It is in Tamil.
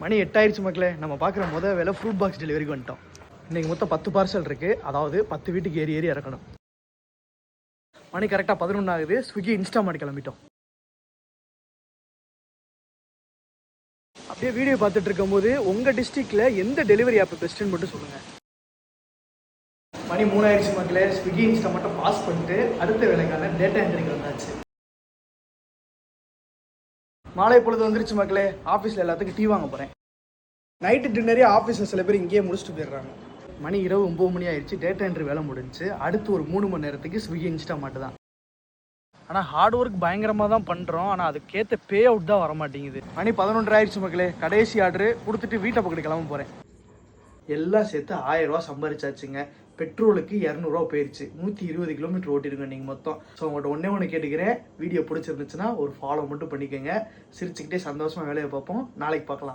மணி 8 ஆயிடுச்சு மக்களே. நம்ம பார்க்குற முதல் வேலை ஃப்ரூட் பாக்ஸ் டெலிவரிக்கு வந்துட்டோம். இன்றைக்கி மொத்தம் 10 பார்சல் இருக்குது. அதாவது 10 வீட்டுக்கு ஏறி ஏறி இறக்கணும். மணி கரெக்டாக 11 ஆகுது. ஸ்விக்கி இன்ஸ்டாமார்ட் கிளம்பிட்டோம். அப்படியே வீடியோ பார்த்துட்டு இருக்கும்போது உங்கள் டிஸ்ட்ரிக்டில் எந்த டெலிவரி ஆப் பெஸ்ட்டுன்னு மட்டும் சொல்லுங்கள். மணி 3 ஆயிடுச்சு மக்களே. ஸ்விக்கி இன்ஸ்டாமார்ட்டை பாஸ் பண்ணிட்டு அடுத்த வேலைக்கான டேட்டா என்ட்ரிக்கு வந்தாச்சு. மாலை பொழுது வந்துருச்சு மக்களே. ஆஃபீஸில் எல்லாத்துக்கும் டீ வாங்க போகிறேன். நைட்டு டின்னரே ஆஃபீஸில் சில பேர் இங்கேயே முடிச்சுட்டு போயிடுறாங்க. மணி இரவு 9 மணி ஆயிடுச்சு. டேட்டா என்ட்ரி வேலை முடிஞ்சு அடுத்து ஒரு 3 மணி நேரத்துக்கு ஸ்விக்கி இன்ஸ்டாமார்ட் தான். ஆனால் ஹார்ட் ஒர்க் பயங்கரமாக தான் பண்ணுறோம். ஆனால் அதுக்கேற்ற பே அவுட் தான் வர மாட்டேங்குது. மணி 11 ஆயிடுச்சு மக்களே. கடைசி ஆர்டரு கொடுத்துட்டு வீட்டை பக்கத்து கிளம்ப போகிறேன். எல்லாம் சேர்த்து 1000 ரூபா சம்பாரிச்சாச்சுங்க. பெட்ரோலுக்கு 200 ரூபா போயிடுச்சு. 120 கிலோமீட்டர் ஓட்டிருங்க நீங்கள் மொத்தம். ஸோ உங்கள்கிட்ட ஒன்று கேட்டுக்கிறேன். வீடியோ பிடிச்சிருந்துச்சுன்னா ஒரு ஃபாலோ மட்டும் பண்ணிக்கோங்க. சிரிச்சுக்கிட்டே சந்தோஷமாக வேலையை பார்ப்போம். நாளைக்கு பார்க்கலாம்.